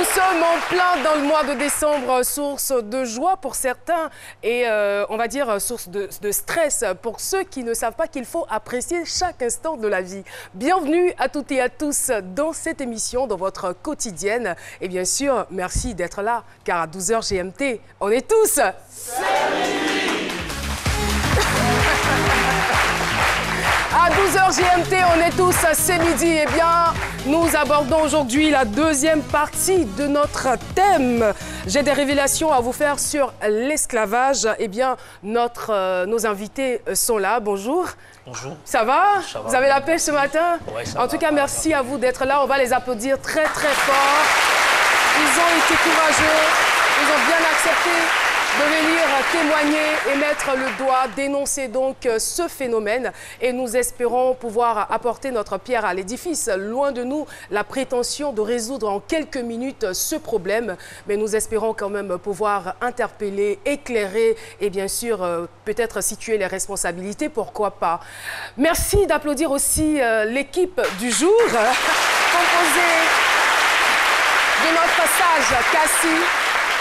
Nous sommes en plein dans le mois de décembre, source de joie pour certains et on va dire source de stress pour ceux qui ne savent pas qu'il faut apprécier chaque instant de la vie. Bienvenue à toutes et à tous dans cette émission, dans votre quotidienne. Et bien sûr, merci d'être là, car à 12h GMT, on est tous... À 12h GMT, on est tous, c'est midi. Eh bien, nous abordons aujourd'hui la deuxième partie de notre thème. J'ai des révélations à vous faire sur l'esclavage. Eh bien, nos invités sont là. Bonjour. Bonjour. Ça va? Ça va. Vous avez la pêche ce matin? Ouais, ça en va, tout cas, merci à vous d'être là. On va les applaudir très, très fort. Ils ont été courageux. Ils ont bien accepté de venir témoigner et mettre le doigt, dénoncer donc ce phénomène. Et nous espérons pouvoir apporter notre pierre à l'édifice. Loin de nous la prétention de résoudre en quelques minutes ce problème. Mais nous espérons quand même pouvoir interpeller, éclairer et bien sûr peut-être situer les responsabilités, pourquoi pas. Merci d'applaudir aussi l'équipe du jour, composée de notre sage Cassie.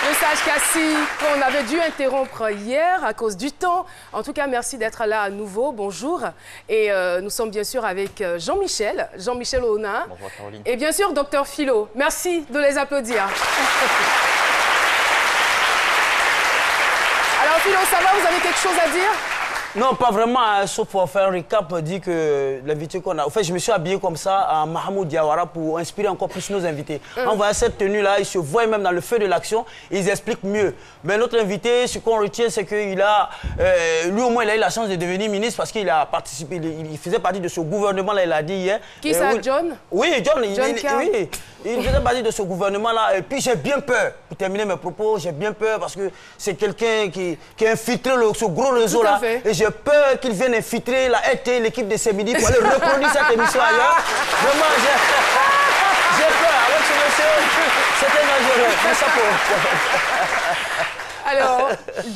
Le sage Cassie, qu'on avait dû interrompre hier à cause du temps. En tout cas, merci d'être là à nouveau. Bonjour. Et nous sommes bien sûr avec Jean-Michel Ouna. Bonjour Caroline. Et bien sûr, Dr Philo. Merci de les applaudir. Alors Philo, ça va? Vous avez quelque chose à dire? Non, pas vraiment, sauf pour faire un recap, dire que l'invité qu'on a... En fait, je me suis habillé comme ça à Mahamoud Diawara pour inspirer encore plus nos invités. En voyant cette tenue-là, ils se voient même dans le feu de l'action, ils expliquent mieux. Mais notre invité, ce qu'on retient, c'est qu'il a... lui, au moins, il a eu la chance de devenir ministre parce qu'il a participé, il faisait partie de ce gouvernement-là, il a dit hier. Qui ça, oui, John? Oui, John, Oui, il faisait partie de ce gouvernement-là. Et puis, j'ai bien peur, pour terminer mes propos, j'ai bien peur parce que c'est quelqu'un qui a infiltré ce gros réseau-là. Et j'ai peur qu'il vienne infiltrer la RT, l'équipe de ce midi, pour aller reproduire cette émission ailleurs. Vraiment, j'ai peur. Avec ce monsieur, c'était dangereux. Mais ça pour... Alors,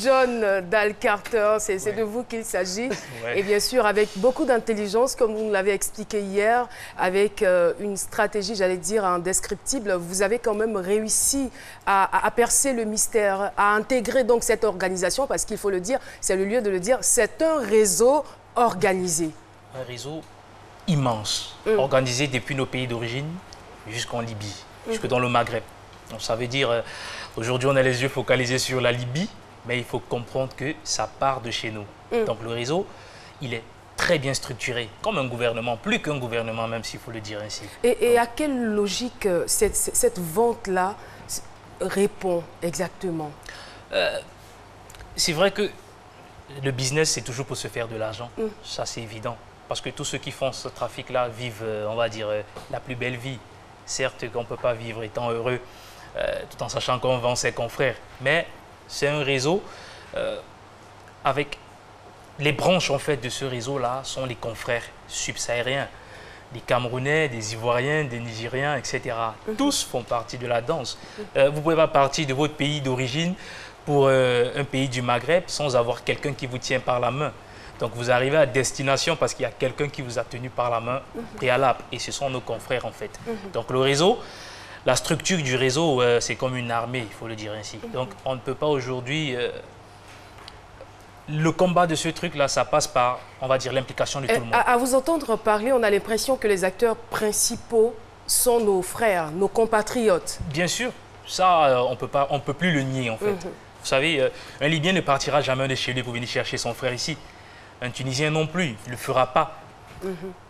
John Dal Carter, c'est de vous qu'il s'agit. Et bien sûr, avec beaucoup d'intelligence, comme vous nous l'avez expliqué hier, avec une stratégie, j'allais dire, indescriptible, vous avez quand même réussi à percer le mystère, à intégrer donc cette organisation, parce qu'il faut le dire, c'est le lieu de le dire, c'est un réseau organisé. Un réseau immense, organisé depuis nos pays d'origine jusqu'en Libye, jusque dans le Maghreb. Donc ça veut dire... Aujourd'hui, on a les yeux focalisés sur la Libye, mais il faut comprendre que ça part de chez nous. Donc le réseau, il est très bien structuré, comme un gouvernement, plus qu'un gouvernement, même s'il faut le dire ainsi. Et à quelle logique cette vente-là répond exactement? C'est vrai que le business, c'est toujours pour se faire de l'argent. Ça, c'est évident. Parce que tous ceux qui font ce trafic-là vivent, on va dire, la plus belle vie. Certes, qu'on ne peut pas vivre étant heureux, tout en sachant qu'on vend ses confrères. Mais c'est un réseau avec les branches en fait de ce réseau-là sont les confrères subsahariens, des Camerounais, des Ivoiriens, des Nigériens, etc. Tous font partie de la danse. Vous ne pouvez pas partir de votre pays d'origine pour un pays du Maghreb sans avoir quelqu'un qui vous tient par la main. Donc vous arrivez à destination parce qu'il y a quelqu'un qui vous a tenu par la main préalable. Et ce sont nos confrères en fait. Donc le réseau... La structure du réseau, c'est comme une armée, il faut le dire ainsi. Donc, on ne peut pas aujourd'hui... le combat de ce truc-là, ça passe par, on va dire, l'implication de tout le monde. À vous entendre parler, on a l'impression que les acteurs principaux sont nos frères, nos compatriotes. Bien sûr, ça, on ne peut plus le nier, en fait. Vous savez, un Libyen ne partira jamais de chez lui pour venir chercher son frère ici. Un Tunisien non plus, il ne le fera pas.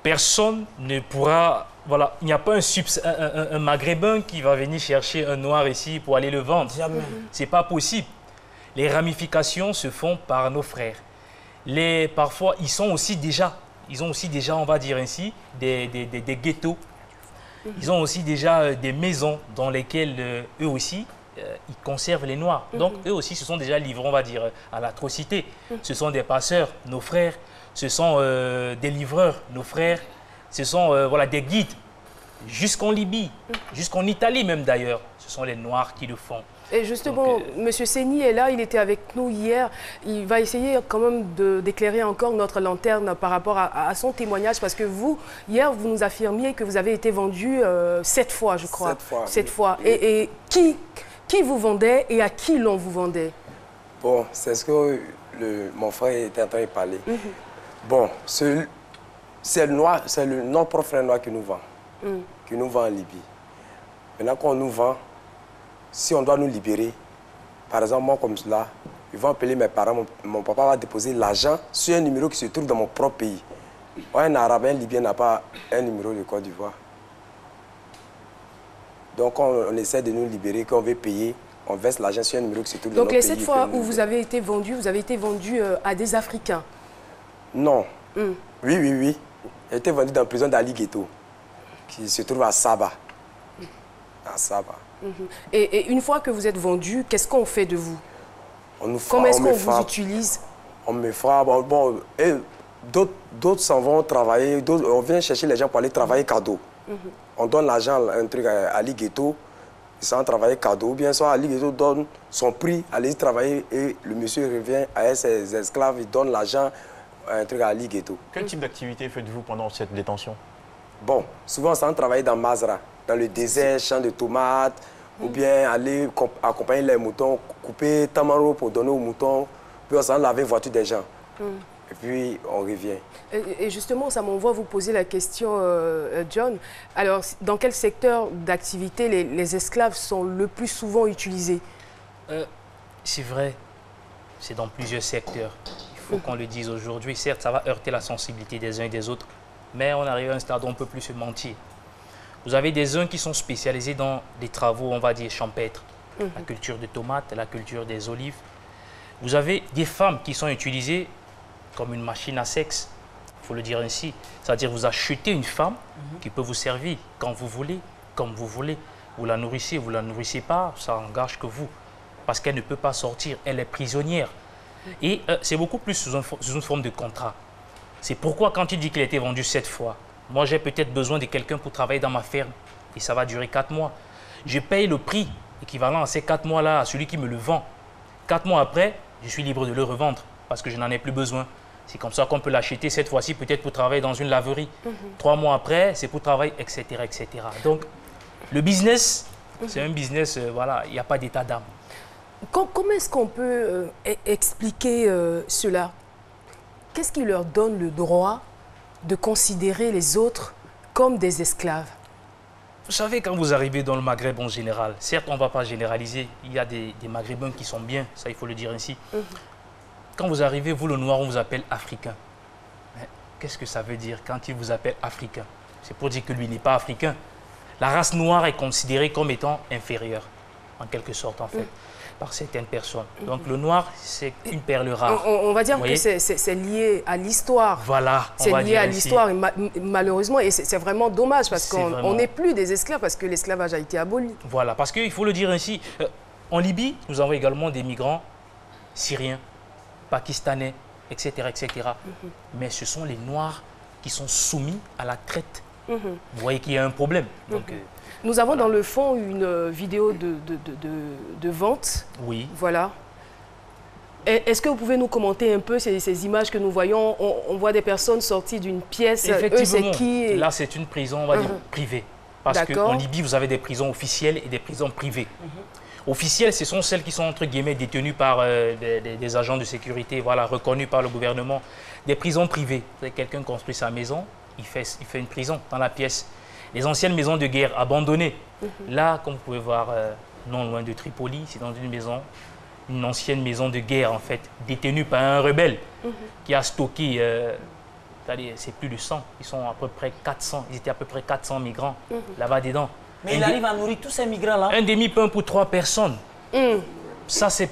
Personne ne pourra... Voilà, il n'y a pas un Maghrébin qui va venir chercher un Noir ici pour aller le vendre. Ce n'est pas possible. Les ramifications se font par nos frères. Parfois, ils ont aussi déjà, on va dire ainsi, des ghettos. Ils ont aussi déjà des maisons dans lesquelles eux aussi, ils conservent les Noirs. Donc, eux aussi se sont déjà livrés, on va dire, à l'atrocité. Ce sont des passeurs, nos frères. Ce sont des livreurs, nos frères. Ce sont voilà, des guides. jusqu'en Libye, jusqu'en Italie même d'ailleurs. Ce sont les Noirs qui le font. Et justement, M. Seni est là, il était avec nous hier. Il va essayer quand même d'éclairer encore notre lanterne par rapport à son témoignage. Parce que vous, hier, vous nous affirmiez que vous avez été vendu 7 fois, je crois. 7 fois. 7 fois. Oui. Et qui vous vendait et à qui l'on vous vendait? Bon, c'est ce que mon frère était en train de parler. Bon, c'est notre propre frère noir qui nous vend. Qui nous vend en Libye. Maintenant qu'on nous vend, si on doit nous libérer, par exemple, moi comme cela, ils vont appeler mes parents, mon papa va déposer l'argent sur un numéro qui se trouve dans mon propre pays. Un Arabe, un Libyen n'a pas un numéro de Côte d'Ivoire. Donc on essaie de nous libérer, quand on veut payer, on verse l'argent sur un numéro qui se trouve dans notre pays. Donc les 7 fois où vous avez été vendu à des Africains? Non. Oui. J'ai été vendu dans la prison d'Ali Ghetto, qui se trouve à Saba. À Saba. Et une fois que vous êtes vendu, qu'est-ce qu'on fait de vous? Comment est-ce qu'on vous utilise? On me frappe. Bon, d'autres s'en vont travailler. On vient chercher les gens pour aller travailler cadeau. On donne l'argent, un truc à Ali Ghetto, ils s'en travailler cadeau. Ou bien soit Ali Ghetto donne son prix, aller travailler et le monsieur revient avec ses esclaves, il donne l'argent, un truc à Ali Ghetto. Quel type d'activité faites-vous pendant cette détention? Bon, souvent on s'en travaille dans Mazra, dans le désert, champ de tomates, ou bien aller accompagner les moutons, couper tamaro pour donner aux moutons, puis on s'en laver la voiture des gens. Et puis on revient. Et justement, ça m'envoie vous poser la question, John. Alors, dans quel secteur d'activité les esclaves sont le plus souvent utilisés? C'est vrai, c'est dans plusieurs secteurs. Il faut qu'on le dise aujourd'hui. Certes, ça va heurter la sensibilité des uns et des autres, mais on arrive à un stade où on ne peut plus se mentir. Vous avez des uns qui sont spécialisés dans des travaux, on va dire, champêtres. La culture de tomates, la culture des olives. Vous avez des femmes qui sont utilisées comme une machine à sexe, il faut le dire ainsi. C'est-à-dire vous achetez une femme qui peut vous servir quand vous voulez, comme vous voulez. Vous la nourrissez, vous ne la nourrissez pas, ça engage que vous. Parce qu'elle ne peut pas sortir, elle est prisonnière. Et c'est beaucoup plus sous une forme de contrat. C'est pourquoi quand il dit qu'il a été vendu 7 fois, moi j'ai peut-être besoin de quelqu'un pour travailler dans ma ferme. Et ça va durer 4 mois. Je paye le prix équivalent à ces 4 mois-là à celui qui me le vend. 4 mois après, je suis libre de le revendre parce que je n'en ai plus besoin. C'est comme ça qu'on peut l'acheter cette fois-ci peut-être pour travailler dans une laverie. 3 mois après, c'est pour travailler, etc., etc. Donc, le business, c'est un business, voilà, il n'y a pas d'état d'âme. Comment est-ce qu'on peut expliquer cela? Qu'est-ce qui leur donne le droit de considérer les autres comme des esclaves? Vous savez, quand vous arrivez dans le Maghreb en général, certes, on ne va pas généraliser, il y a des Maghrébins qui sont bien, ça il faut le dire ainsi. Quand vous arrivez, vous le noir, on vous appelle africain. Qu'est-ce que ça veut dire quand il vous appelle africain? C'est pour dire que lui n'est pas africain. La race noire est considérée comme étant inférieure, en quelque sorte en fait, par certaines personnes. Donc le noir, c'est une perle rare. On va dire que c'est lié à l'histoire. Voilà, c'est lié à l'histoire, malheureusement, et c'est vraiment dommage parce qu'on n'est plus des esclaves, parce que l'esclavage a été aboli. Voilà, parce qu'il faut le dire ainsi, en Libye, nous avons également des migrants syriens, pakistanais, etc., etc. Mais ce sont les Noirs qui sont soumis à la traite. Vous voyez qu'il y a un problème. Donc, nous avons dans le fond une vidéo de vente. Oui. Voilà. Est-ce que vous pouvez nous commenter un peu ces images que nous voyons? On voit des personnes sorties d'une pièce. Effectivement. Eux, c'est qui? Là, c'est une prison, on va dire, privée. Parce qu'en Libye, vous avez des prisons officielles et des prisons privées. Officielles, ce sont celles qui sont, entre guillemets, détenues par des agents de sécurité, voilà, reconnus par le gouvernement. Des prisons privées. Quelqu'un construit sa maison, il fait une prison dans la pièce. Les anciennes maisons de guerre abandonnées. Là, comme vous pouvez voir, non loin de Tripoli, c'est dans une maison, une ancienne maison de guerre, en fait, détenue par un rebelle qui a stocké, c'est plus de 100, ils sont à peu près 400, ils étaient à peu près 400 migrants là-bas dedans. Mais il arrive à nourrir tous ces migrants-là. Un demi-pain pour 3 personnes. Ça, c'est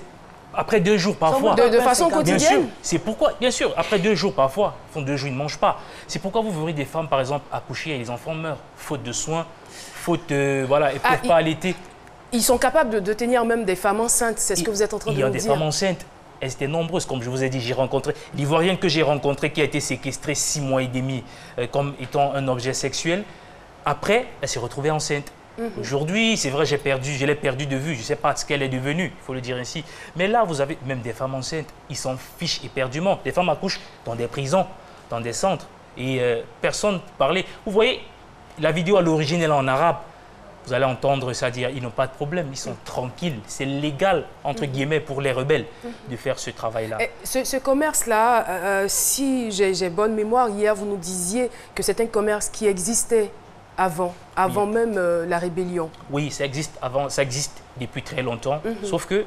après 2 jours parfois. De façon quotidienne? Bien sûr. C'est pourquoi, bien sûr, après 2 jours parfois, ils font 2 jours, ils ne mangent pas. C'est pourquoi vous verrez des femmes, par exemple, accoucher et les enfants meurent. Faute de soins, faute, voilà, ils ne peuvent pas allaiter. Ils sont capables de tenir même des femmes enceintes, c'est ce que vous êtes en train de nous dire. Il y a des femmes enceintes. Elles étaient nombreuses, comme je vous ai dit, j'ai rencontré l'Ivoirienne que j'ai rencontrée qui a été séquestrée 6 mois et demi comme étant un objet sexuel. après, elle s'est retrouvée enceinte. Aujourd'hui, c'est vrai, je l'ai perdu de vue. Je ne sais pas ce qu'elle est devenue, il faut le dire ainsi. Mais là, vous avez même des femmes enceintes. Ils s'en fichent éperdument. Les femmes accouchent dans des prisons, dans des centres. Et personne ne parlait. Vous voyez, la vidéo à l'origine, elle est en arabe. Vous allez entendre ça dire, ils n'ont pas de problème, ils sont tranquilles. C'est légal, entre guillemets, pour les rebelles de faire ce travail-là. Ce commerce-là, si j'ai bonne mémoire, hier, vous nous disiez que c'est un commerce qui existait avant même la rébellion. Oui, ça existe depuis très longtemps, sauf que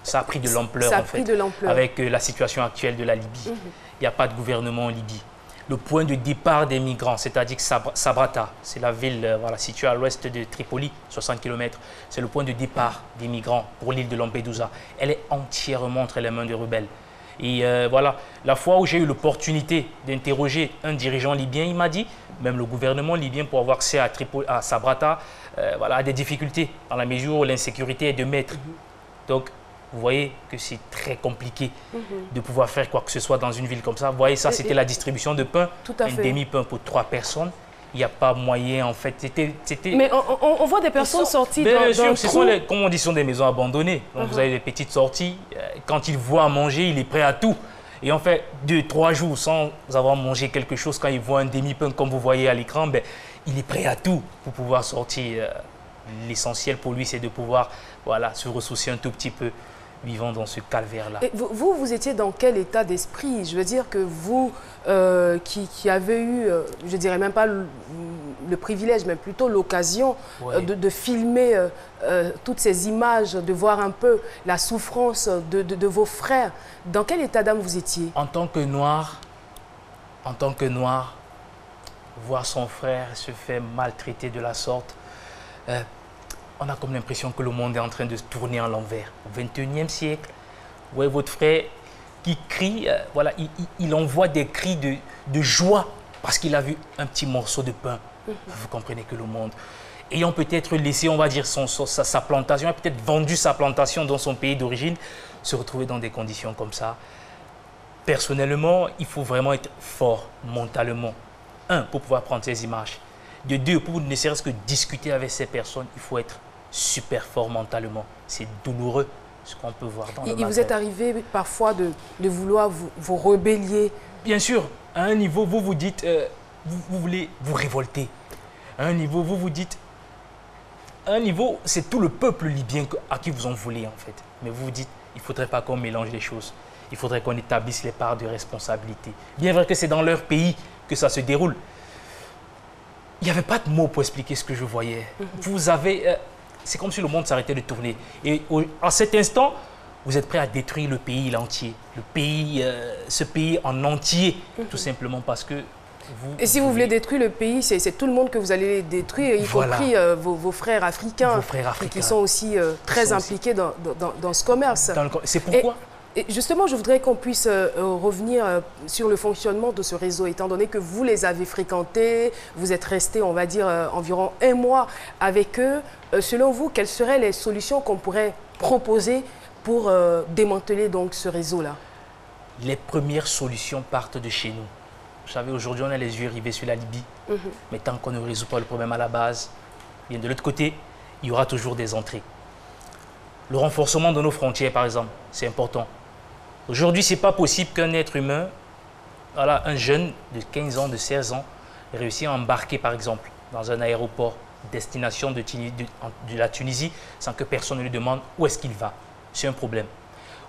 ça a pris de l'ampleur, Ça a pris de l'ampleur. avec la situation actuelle de la Libye. Il n'y a pas de gouvernement en Libye. Le point de départ des migrants, c'est-à-dire que Sabrata, c'est la ville située à l'ouest de Tripoli, 60 km, c'est le point de départ des migrants pour l'île de Lampedusa. Elle est entièrement entre les mains des rebelles. Et voilà, la fois où j'ai eu l'opportunité d'interroger un dirigeant libyen, il m'a dit, même le gouvernement libyen, pour avoir accès à Sabrata, a des difficultés dans la mesure où l'insécurité est de maître. Donc, vous voyez que c'est très compliqué de pouvoir faire quoi que ce soit dans une ville comme ça. Vous voyez, ça, c'était la distribution de pain, un demi-pain pour 3 personnes. Il n'y a pas moyen, en fait. Mais on voit des personnes sorties dans le trou. Comme on dit, ce sont des maisons abandonnées. Donc, vous avez des petites sorties. Quand il voit à manger, il est prêt à tout. Et en fait, 2-3 jours sans avoir mangé quelque chose, quand il voit un demi-pain, comme vous voyez à l'écran, il est prêt à tout pour pouvoir sortir. L'essentiel pour lui, c'est de pouvoir se ressourcer un tout petit peu, vivant dans ce calvaire-là. Vous étiez dans quel état d'esprit? Je veux dire que vous, qui avez eu, je dirais même pas le privilège, mais plutôt l'occasion de filmer toutes ces images, de voir un peu la souffrance de vos frères, dans quel état d'âme vous étiez? En tant que noir, voir son frère se faire maltraiter de la sorte, on a comme l'impression que le monde est en train de se tourner en l'envers. Au XXIe siècle, vous voyez votre frère qui crie, il envoie des cris de joie parce qu'il a vu un petit morceau de pain. Vous comprenez que le monde, ayant peut-être laissé, on va dire, sa plantation, a peut-être vendu sa plantation dans son pays d'origine, se retrouver dans des conditions comme ça. Personnellement, il faut vraiment être fort mentalement. Un, pour pouvoir prendre ces images. De deux, pour ne serait-ce que discuter avec ces personnes, il faut être super fort mentalement. C'est douloureux ce qu'on peut voir dans le matin. Et vous êtes arrivé parfois de vouloir vous rebeller? Bien sûr, à un niveau, vous vous dites, vous voulez vous révolter. À un niveau, vous vous dites, à un niveau, c'est tout le peuple libyen à qui vous en voulez en fait. Mais vous vous dites, il ne faudrait pas qu'on mélange les choses. Il faudrait qu'on établisse les parts de responsabilité. Bien vrai que c'est dans leur pays que ça se déroule. Il n'y avait pas de mots pour expliquer ce que je voyais. Vous avez... c'est comme si le monde s'arrêtait de tourner. Et à cet instant, vous êtes prêt à détruire le pays entier. Ce pays en entier, tout simplement parce que vous... Et si vous voulez détruire le pays, c'est tout le monde que vous allez détruire, y compris vos frères africains, qui sont aussi très impliqués dans ce commerce. C'est pourquoi... Et justement, je voudrais qu'on puisse revenir sur le fonctionnement de ce réseau, étant donné que vous les avez fréquentés, vous êtes restés, on va dire, environ 1 mois avec eux. Selon vous, quelles seraient les solutions qu'on pourrait proposer pour démanteler donc ce réseau-là? Les premières solutions partent de chez nous. Vous savez, aujourd'hui, on a les yeux rivés sur la Libye, mais tant qu'on ne résout pas le problème à la base, bien de l'autre côté, il y aura toujours des entrées. Le renforcement de nos frontières, par exemple, c'est important. Aujourd'hui, ce n'est pas possible qu'un être humain, un jeune de 15 ans, de 16 ans, réussisse à embarquer, par exemple, dans un aéroport destination de la Tunisie sans que personne ne lui demande où est-ce qu'il va. C'est un problème.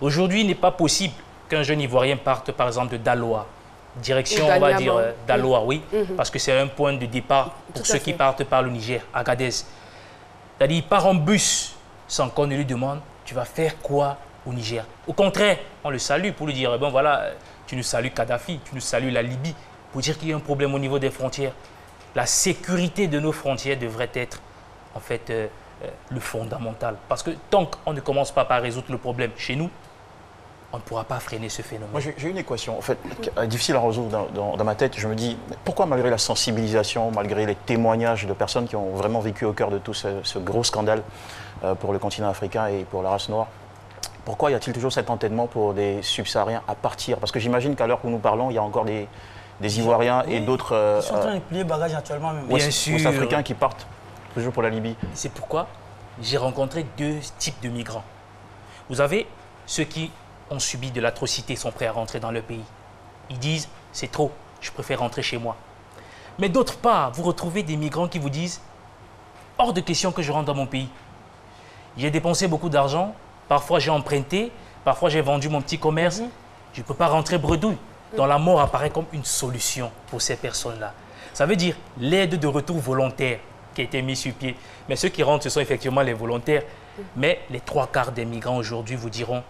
Aujourd'hui, il n'est pas possible qu'un jeune Ivoirien parte, par exemple, de Daloa, direction, on va dire, Daloa, oui, parce que c'est un point de départ pour ceux qui partent par le Niger, Agadez. C'est-à-dire, il part en bus sans qu'on ne lui demande, tu vas faire quoi au Niger? Au contraire, on le salue pour lui dire, bon voilà, tu nous salues Kadhafi, tu nous salues la Libye, pour dire qu'il y a un problème au niveau des frontières. La sécurité de nos frontières devrait être, en fait, le fondamental. Parce que tant qu'on ne commence pas par résoudre le problème chez nous, on ne pourra pas freiner ce phénomène. Moi, j'ai une équation, en fait, difficile à résoudre dans ma tête. Je me dis, pourquoi malgré la sensibilisation, malgré les témoignages de personnes qui ont vraiment vécu au cœur de tout ce gros scandale pour le continent africain et pour la race noire, pourquoi y a-t-il toujours cet entêtement pour des subsahariens à partir? Parce que j'imagine qu'à l'heure où nous parlons, il y a encore des des Ivoiriens et d'autres... Ils sont en train de plier bagages actuellement même. Bien sûr. Ouest-Africains qui partent toujours pour la Libye. C'est pourquoi j'ai rencontré deux types de migrants. Vous avez ceux qui ont subi de l'atrocité, sont prêts à rentrer dans leur pays. Ils disent, c'est trop, je préfère rentrer chez moi. Mais d'autre part, vous retrouvez des migrants qui vous disent, hors de question que je rentre dans mon pays. J'ai dépensé beaucoup d'argent, parfois j'ai emprunté, parfois j'ai vendu mon petit commerce, je ne peux pas rentrer bredouille. Donc la mort apparaît comme une solution pour ces personnes-là. Ça veut dire l'aide de retour volontaire qui a été mise sur pied. Mais ceux qui rentrent, ce sont effectivement les volontaires. Mais les 3/4 des migrants aujourd'hui vous diront,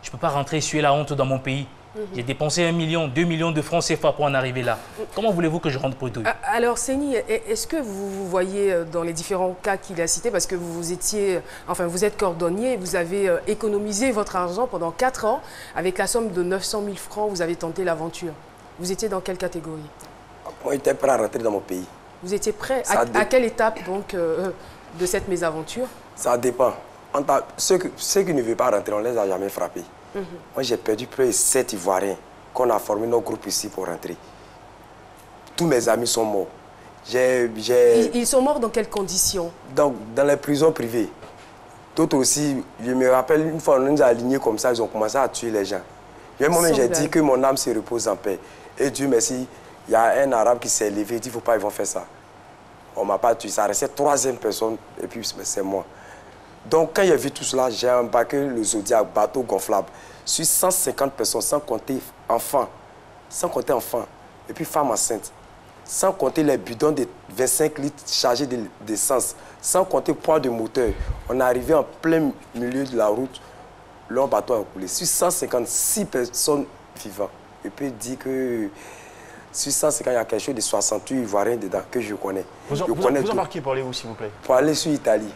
je ne peux pas rentrer essuyer la honte dans mon pays. J'ai dépensé 1 million, 2 millions de francs CFA pour en arriver là. Comment voulez-vous que je rentre bredouille? Alors, Seni, est-ce que vous voyez dans les différents cas qu'il a cités, parce que vous êtes cordonnier, vous avez économisé votre argent pendant 4 ans, avec la somme de 900 000 francs, vous avez tenté l'aventure. Vous étiez dans quelle catégorie? Moi, j'étais prêt à rentrer dans mon pays. Vous étiez prêt? À quelle étape donc de cette mésaventure? Ça dépend. Ceux qui ne veulent pas rentrer, on ne les a jamais frappés. Moi, j'ai perdu près de 7 Ivoiriens qu'on a formé notre groupe ici pour rentrer. Tous mes amis sont morts. Ils sont morts dans quelles conditions? Dans les prisons privées. D'autres aussi, je me rappelle, une fois, on nous a alignés comme ça, ils ont commencé à tuer les gens. Moi-même, j'ai dit que mon âme se repose en paix. Et Dieu merci, il y a un Arabe qui s'est levé, il dit, il ne faut pas, ils vont faire ça. On ne m'a pas tué, ça restait 3e personne, et puis c'est moi. Donc, quand j'ai vu tout cela, j'ai embarqué le Zodiac, bateau gonflable, sur 150 personnes, sans compter enfants, et puis femmes enceintes, sans compter les bidons de 25 litres chargés d'essence, sans compter poids de moteur. On est arrivé en plein milieu de la route, le bateau a coulé. Sur 156 personnes vivantes. Je peux dire que sur 150, il y a quelque chose de 68 Ivoiriens dedans que je connais. Vous embarquez pour aller où, s'il vous plaît? Pour aller sur l'Italie.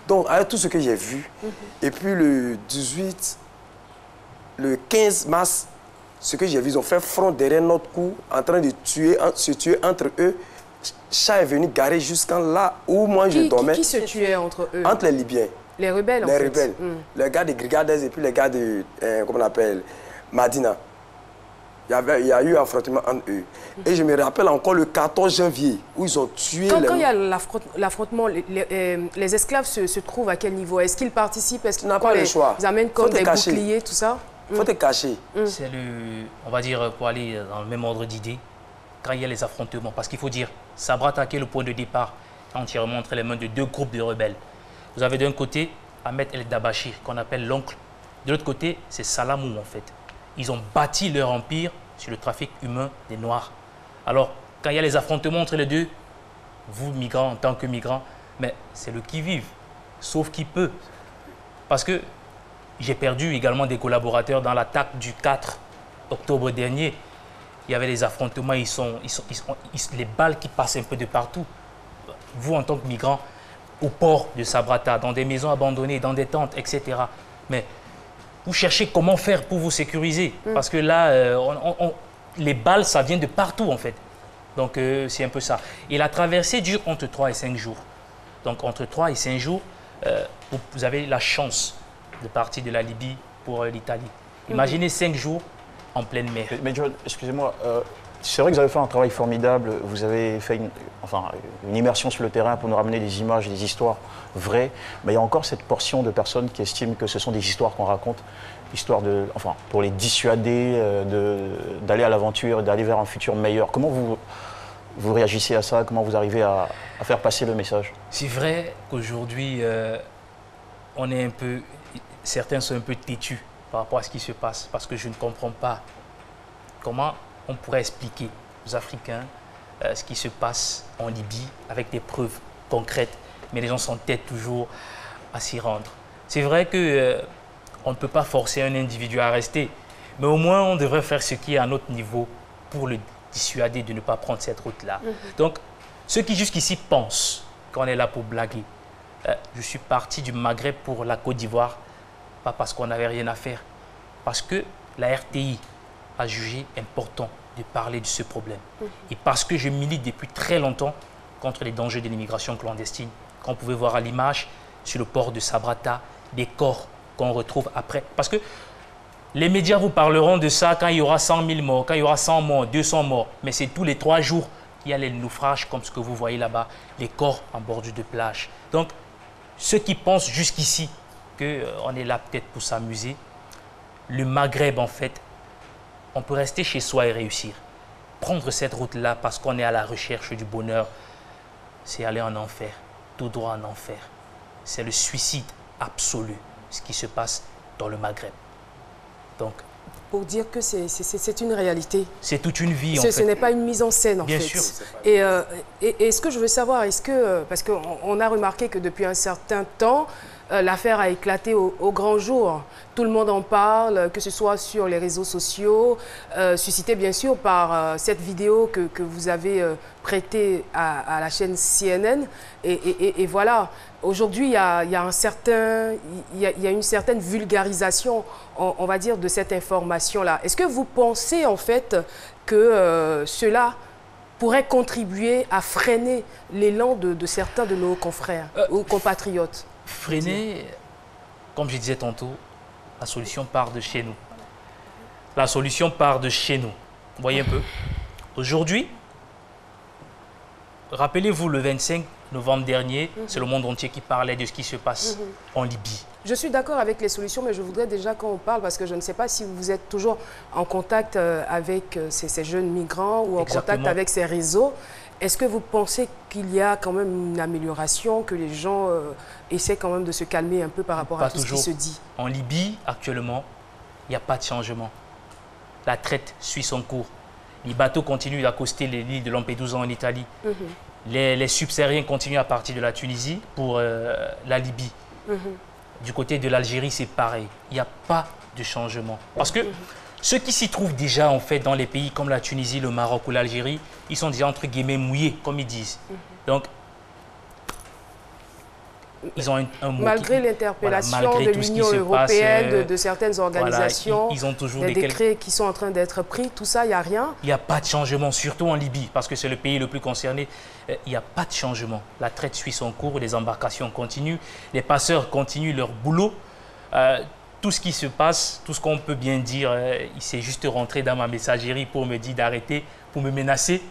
Donc, avec tout ce que j'ai vu, et puis le 15 mars, ce que j'ai vu, ils ont fait front derrière notre cou, en train de se tuer entre eux. Chat est venu garer jusqu'à là où moi je dormais. Qui se tuait entre eux? Entre les Libyens. Les rebelles, Les rebelles. Les gars de Grigades et puis les gars de, comment on appelle, Madina. Il y a eu un affrontement entre eux. Et je me rappelle encore le 14 janvier où ils ont tué... Quand il y a l'affrontement, les esclaves se trouvent à quel niveau? Est-ce qu'ils participent? Est-ce qu'ils les amènent comme des boucliers, tout ça? Il faut te cacher. C'est on va dire, pour aller dans le même ordre d'idée, quand il y a les affrontements, parce qu'il faut dire, Sabrata qui est le point de départ, entièrement entre les mains de 2 groupes de rebelles. Vous avez d'un côté Ahmed El Dabachir, qu'on appelle l'oncle. De l'autre côté, c'est Salamou, en fait. Ils ont bâti leur empire sur le trafic humain des Noirs. Alors, quand il y a les affrontements entre les deux, vous, migrants, en tant que migrants, mais c'est le qui-vive, sauf qui peut. Parce que j'ai perdu également des collaborateurs dans l'attaque du 4 octobre dernier. Il y avait les affrontements, les balles qui passent un peu de partout. Vous, en tant que migrants, au port de Sabrata, dans des maisons abandonnées, dans des tentes, etc. Mais vous cherchez comment faire pour vous sécuriser. Parce que là, les balles, ça vient de partout, en fait. Donc, c'est un peu ça. Et la traversée dure entre 3 et 5 jours. Donc, entre 3 et 5 jours, vous avez la chance de partir de la Libye pour l'Italie. Imaginez 5 jours en pleine mer. Mais John, excusez-moi, c'est vrai que vous avez fait un travail formidable. Vous avez fait une immersion sur le terrain pour nous ramener des images et des histoires vraies. Mais il y a encore cette portion de personnes qui estiment que ce sont des histoires qu'on raconte, histoire pour les dissuader d'aller à l'aventure, d'aller vers un futur meilleur. Comment vous réagissez à ça? Comment vous arrivez à faire passer le message? C'est vrai qu'aujourd'hui, certains sont un peu têtus par rapport à ce qui se passe, parce que je ne comprends pas comment on pourrait expliquer aux Africains ce qui se passe en Libye avec des preuves concrètes, mais les gens s'entêtent toujours à s'y rendre. C'est vrai qu'on ne peut pas forcer un individu à rester, mais au moins on devrait faire ce qui est à notre niveau pour le dissuader de ne pas prendre cette route-là. Donc, ceux qui jusqu'ici pensent qu'on est là pour blaguer, je suis parti du Maghreb pour la Côte d'Ivoire, pas parce qu'on n'avait rien à faire, parce que la RTI a jugé important de parler de ce problème. Et parce que je milite depuis très longtemps contre les dangers de l'immigration clandestine, qu'on pouvait voir à l'image sur le port de Sabrata, des corps qu'on retrouve après. Parce que Les médias vous parleront de ça quand il y aura 100 000 morts, quand il y aura 100 morts, 200 morts. Mais c'est tous les 3 jours qu'il y a les naufrages comme ce que vous voyez là-bas, les corps en bordure de plage. Donc, ceux qui pensent jusqu'ici qu'on est là peut-être pour s'amuser, le Maghreb, en fait, on peut rester chez soi et réussir. Prendre cette route-là parce qu'on est à la recherche du bonheur, c'est aller en enfer, tout droit en enfer. C'est le suicide absolu, ce qui se passe dans le Maghreb. Donc, pour dire que c'est une réalité. C'est toute une vie, en fait. Ce n'est pas une mise en scène, en fait. Bien sûr. Et ce que je veux savoir, est-ce que... Parce qu'on a remarqué que depuis un certain temps, l'affaire a éclaté au grand jour. Tout le monde en parle, que ce soit sur les réseaux sociaux, suscité bien sûr par cette vidéo que vous avez prêtée à la chaîne CNN. Et voilà, aujourd'hui, il y a une certaine vulgarisation, on va dire, de cette information-là. Est-ce que vous pensez en fait que cela pourrait contribuer à freiner l'élan de certains de nos confrères ou compatriotes? Freiner, comme je disais tantôt, la solution part de chez nous. La solution part de chez nous. Vous voyez un peu. Aujourd'hui, rappelez-vous le 25 novembre dernier, c'est le monde entier qui parlait de ce qui se passe en Libye. Je suis d'accord avec les solutions, mais je voudrais déjà qu'on parle, parce que je ne sais pas si vous êtes toujours en contact avec ces jeunes migrants ou en contact avec ces réseaux. Est-ce que vous pensez qu'il y a quand même une amélioration, que les gens essaient quand même de se calmer un peu par rapport à tout ce qui se dit? En Libye, actuellement, il n'y a pas de changement. La traite suit son cours. Les bateaux continuent d'accoster l'île de Lampedusa en Italie. Les subsahariens continuent à partir de la Tunisie pour la Libye. Du côté de l'Algérie, c'est pareil. Il n'y a pas de changement. Parce que ceux qui s'y trouvent déjà, en fait, dans les pays comme la Tunisie, le Maroc ou l'Algérie, ils sont déjà, entre guillemets, mouillés, comme ils disent. Donc, ils ont un mot malgré l'interpellation de l'Union européenne, de certaines organisations, ils ont toujours des décrets qui sont en train d'être pris, tout ça, il n'y a rien. Il n'y a pas de changement, surtout en Libye, parce que c'est le pays le plus concerné. Il n'y a pas de changement. La traite suit son cours, les embarcations continuent, les passeurs continuent leur boulot. Tout ce qui se passe, tout ce qu'on peut bien dire, il s'est juste rentré dans ma messagerie pour me dire d'arrêter, pour me menacer,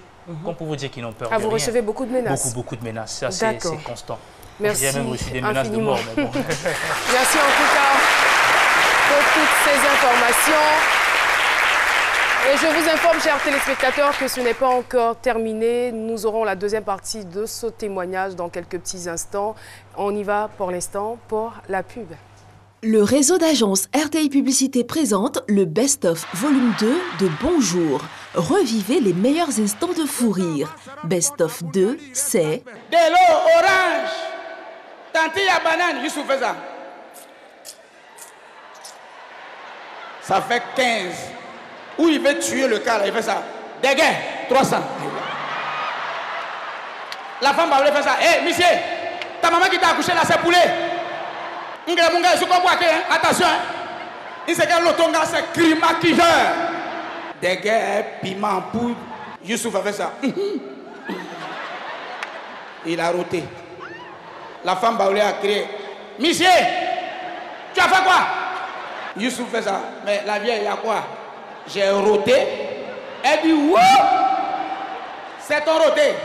comme pour vous dire qu'ils n'ont peur de rien. Vous recevez beaucoup de menaces? Beaucoup de menaces, ça c'est constant. Merci. J'ai même reçu des menaces de mort. Mais bon. Merci en tout cas pour toutes ces informations. Et je vous informe, chers téléspectateurs, que ce n'est pas encore terminé. Nous aurons la deuxième partie de ce témoignage dans quelques petits instants. On y va pour l'instant pour la pub. Le réseau d'agences RTI Publicité présente le Best of Volume 2 de Bonjour. Revivez les meilleurs instants de fou rire. Best of 2, c'est... De l'eau orange. Tantille à banane, Youssouf fait ça. Ça fait 15. Où il veut tuer le cas, là, il fait ça. Dégain, 300. La femme va faire ça. Hé, monsieur, ta maman qui t'a accouché là, c'est poulet. Attention, il sait que l'autonga c'est climatiseur. Dégain, piment en poudre. Youssouf a fait ça. Il a roté. La femme Baoulé a crié. Monsieur, tu as fait quoi? Youssouf fait ça. Mais la vieille, il y a quoi? J'ai roté. Elle dit, wow! C'est ton roté.